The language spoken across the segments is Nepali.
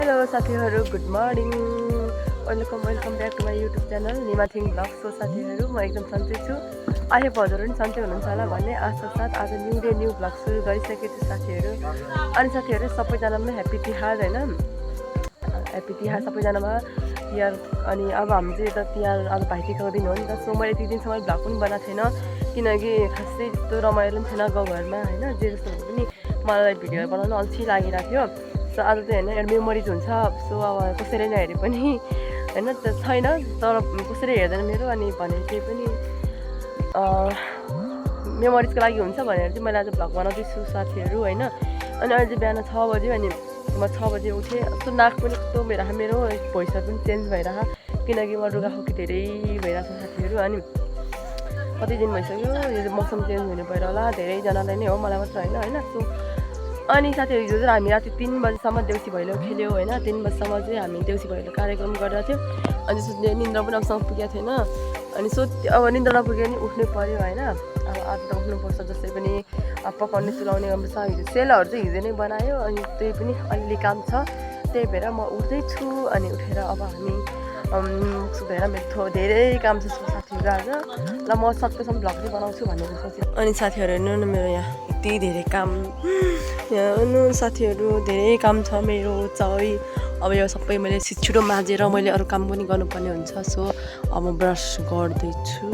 हेलो साथीहरू, good morning. Welcome back to my YouTube channel निमाथिङ ब्लग। सो साथीहरू, म एकदम सन्चै छु। आई होप हजुरहरू पनि सन्चै हुनुहुन्छ होला भन्ने आशा साथ आज न्यू डे न्यू ब्लग सुरु गरिसकेको छु साथीहरू। अनि साथीहरू सबैजनालाई ह्याप्पी तिहार होइन, ह्याप्पी तिहार सबैजनामा तिहार। अनि अब हामी चाहिँ यता तिहार अब भाइटिकाको दिन हो नि त। सो मैले यति दिनसम्म भ्लग पनि बनाएको थिएन किनकि खासै त्यस्तो रमाइलो पनि थिएन गाउँघरमा होइन। जे जस्तो पनि मलाई भिडियोहरू बनाउनु अल्छी लागिरहेको थियो। सो आज चाहिँ होइन एउटा मेमोरिज हुन्छ। सो अब कसैले नहेरे पनि होइन छैन, तर कसैले हेर्दैन मेरो। अनि भनेर केही पनि मेमोरिजको लागि हुन्छ भनेर चाहिँ मैले आज भ्लग बनाउँदैछु साथीहरू होइन। अनि अहिले चाहिँ बिहान 6 बज्यो। अनि म 6 बजे उठेँ। यस्तो नाक पनि कस्तो भइरहेको, मेरो भोइस पनि चेन्ज भइरहेको किनकि म रुगाखोकी धेरै भइरहेको छ साथीहरू। अनि कति दिन भइसक्यो यो मौसम चेन्ज हुने भएर होला, धेरैजनालाई नै हो, मलाई मात्र होइन। सो अनि साथीहरू हिजो चाहिँ हामी राति 3 बजीसम्म देउसी भैलो खेल्यो होइन। 3 बजीसम्म चाहिँ हामी देउसी भैलो कार्यक्रम गरेको थियौँ। अनि त्यसपछि निन्द्रा पनि अबसम्म पुगेको थिएन। अनि सो अब निन्द्रा नपुग्यो भने उठ्नु पऱ्यो होइन। अब आज त उठ्नुपर्छ जस्तै पनि। अब पकाउने चुलाउने गर्नुपर्छ। हिजो सेलाहरू चाहिँ हिजो नै बनायो। अनि त्यही पनि अलिअलि काम छ, त्यही भएर म उठ्दैछु। अनि उठेर अब हामी सुतेर मेरो धेरै काम छ साथीहरू आज। ल म सबैसम्म भ्लग चाहिँ बनाउँछु भनेर सोचेँ। अनि साथीहरू हेर्नु न, मेरो यहाँ यति धेरै काम, यहाँ हेर्नु साथीहरू धेरै काम छ मेरो चाहिँ। अब यो सबै मैले छिटो माझेर मैले अरू काम पनि गर्नुपर्ने हुन्छ। सो अब म ब्रस गर्दैछु।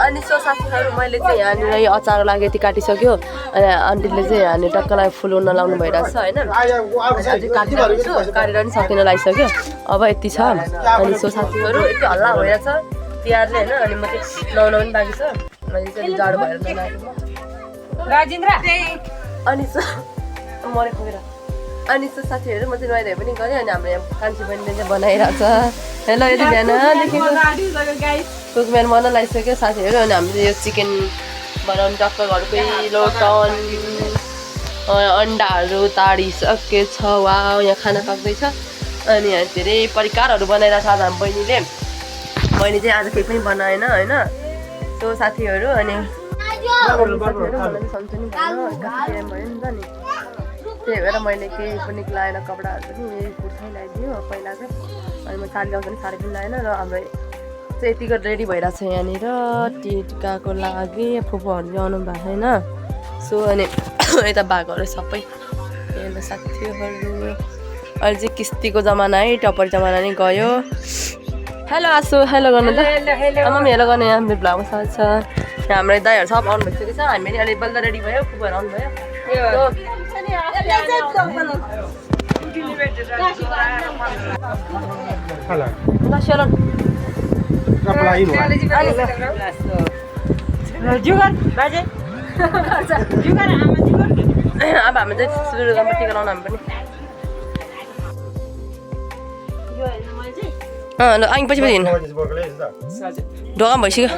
अनि सो साथीहरू मैले चाहिँ यहाँनिर यो अचारको लागि यति काटिसक्यो। अनि आन्टीले चाहिँ यहाँनिर टक्कलाई फुल उन्न लाउनु भइरहेको छ होइन। काटेर पनि सकिन लागिसक्यो, अब यति छ। अनि सो साथीहरू यति हल्ला भइरहेछ तिहारले होइन। अनि म चाहिँ नुहाउन पनि बाँकी छ, मैले चाहिँ जाडो भएर नलाएको। अनि सो मरेको मेरो। अनि सो साथीहरू म चाहिँ नुहाइधुवाइ पनि गरेँ। अनि हाम्रो यहाँ कान्छी बहिनीले चाहिँ बनाइरहेको छ। हेलो, यति बिहानदेखि कुक बिहान बन्न लागिसक्यो साथीहरू। अनि हामीले यो चिकन बनाउनु टक्क घरकै लोटन अन्डाहरू ताडिसके छ। वा यहाँ खाना पाक्दैछ। अनि यहाँ धेरै परिकारहरू बनाइरहेको छ आज हाम्रो बहिनीले। मैले चाहिँ आज केही पनि बनाएन होइन। सो साथीहरू अनि मलाई सन्चो नि भयो नि त नि, त्यही भएर मैले केही पनि लाएन, कपडाहरू पनि यही कुर्तै लगाइदियो पहिलाको। अनि म साडी लगाउँदा पनि साडी पनि लाएन। र हाम्रो चाहिँ यतिको रेडी भइरहेको छ यहाँनिर टिकाको लागि। फुपूहरू आउनु भएको छैन। सो अनि यता बाघहरू सबै हेर्नु साथीहरू। अहिले चाहिँ किस्तीको जमाना है, टपर जमाना नै गयो। हेलो आसु, हेलो गर्नु त आमा पनि हेलो गर्नु। यहाँ मेरो भ्लगमा साथ छ। यहाँ हाम्रो दाइहरू सब आउनु भइसकेको छ। हामी पनि अलिक बल्ल रेडी भयो, फुपूहरू आउनु भयो। अब हामी चाहिँ सुरु गर्नु टिका लाउनु हामी पनि। ल आइ पछि पछि हिँड्नु ढोका भइसक्यो।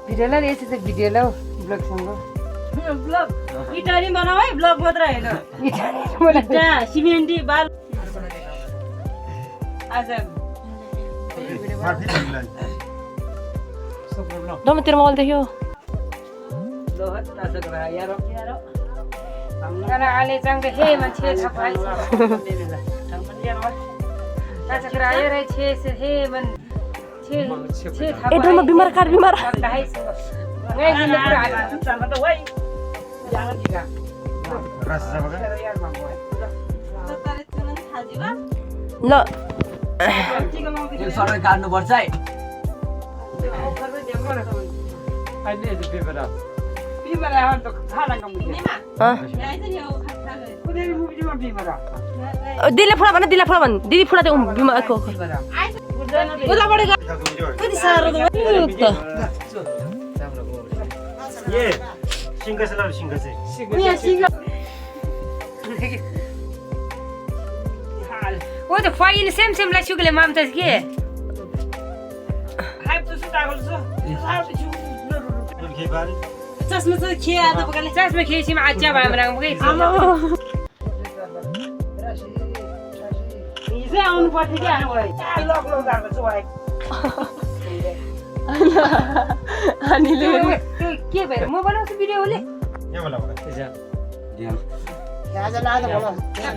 भिडियो ला यसो भिडियो ला ब्लगसँग ब्लग इटारी बनाऊ है, ब्लग मात्र हैन। इटा सिमेन्टी बाल आज दम तेरो मोबाइल देख्यो ल हट तासक रा यारो kana ale chang de he man che thapal तासक रा यो रे छे से हे मन छे थपा एकदम बिमार कार बिमार गए दिन पुरा चल त वइ जान दिगा रस सब के यार मांगो है त तारे चलन थाजी बा ल यो सबै काट्नु पर्छ है। अहिले यति पेपर आउन त खाना कम दिने दिले फुला भन, दिले फुला भन, दिदी फुला दे बिमारको उता बढेको कति सारो त ये सिंगा से ला सिंगा से यहाँ सिंगा वो तो फाइन सेम ला चुकले माम त के हाइप त सुतागल छ के बारे चस्मा चाहिँ खे आधा पकाले चस्मा खेसी मा आचा भाइ मराङ बगे हिजो आउनु पर्थ्यो कि आउनु भयो लग गएको छु भाइ अनिले के भएर म बनाउँछु भिडियो होले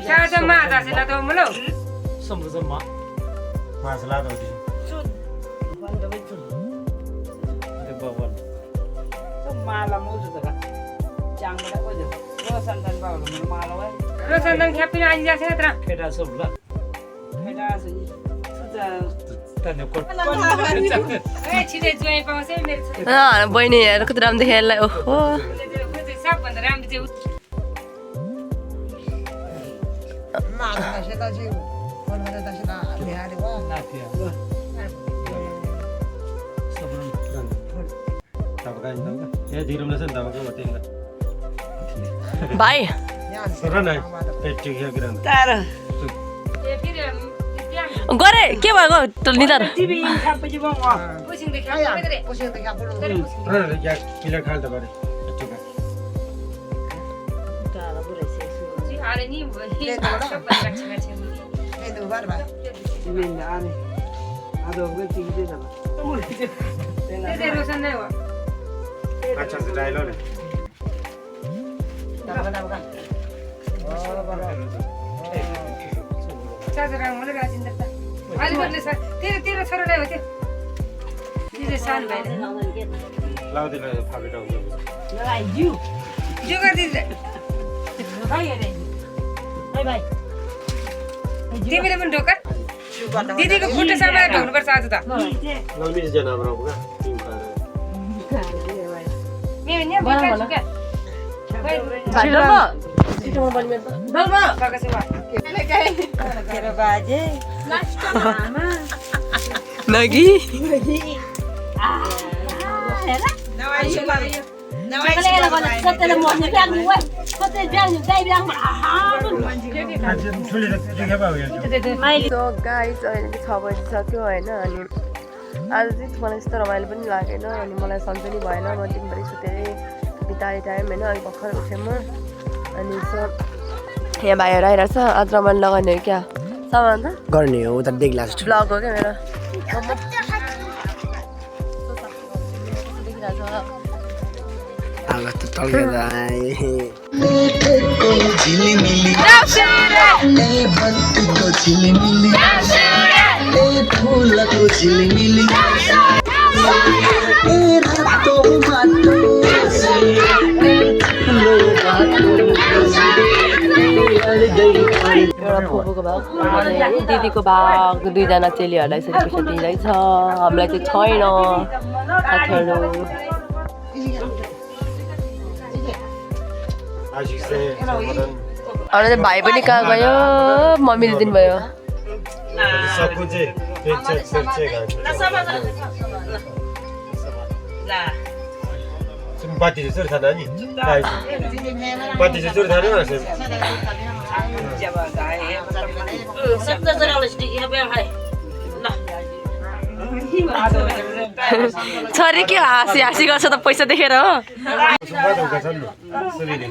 साजमा दासेला त मलाई सम्झमा मासला त होती माला मोजु त चाङबाट खोज्यो रोसन्दन बाबुले मलाई माला भयो रोसन्दन ख्यापिन आइजा छ तर फेटा सब ल फेटा छ तने कोट ए छिटै जोइ पाउँछ मेरो बहिनी हेर कति राम्रो देखेँ यसलाई ओहो सबभन्दा राम्रो चाहिँ भाइ तर गरे के भयो त निदार टिभी खापछि बङ पुसिङ देखा रे अरे नि रोशन नै हो अच्छा से डायलॉग है साजरा मलाई राजिन दत्ता अलि बदले सर तेरो छोरालाई हो त्यो दिदे सान भाइले लाउ दे फाबे डाउ लगाइदिउ जो गर्दिन्छ भाइ हेरे भाइ तिमीले पनि ढोका दिदीको फोटो सामा ढाउनुपर्छ आज त लौनी जना बनाउगा टिम का मेरो नि बना क्या दलमा तेरो बाजे नगी सो गाइस अहिले चाहिँ 6 बजिसक्यो होइन अनि आज चाहिँ मलाई यस्तो रमाइलो पनि लागेन अनि मलाई सन्चो नि भएन म दिनभरि सुतेरै बिताएँ टाइम होइन अलिक भर्खर उठेँ म अनि सो यहाँ भाइहरू आइरहेको छ आज रमाइलो लगाउने हो क्या सामान त गर्ने हो उता देख्ला ब्लग हो क्या मेरो आवाज त टल्केर एउटा फुपूको भाग दिदीको भाग दुईजना चेलीहरूलाई यसरी पैसा दिइरहेछ हामीलाई चाहिँ छैन साथीहरू आशिक से समाधान अरू चाहिँ भाइ पनि कहाँ गयो मम्मीले दिनुभयो सब कुछ चेक बाती से चोरी थाना नि बाती से चोरी थाना से छोरी के हाँसी हाँसी गर्छ त पैसा देखेर हो सुम्बा धोका छन् सुनिले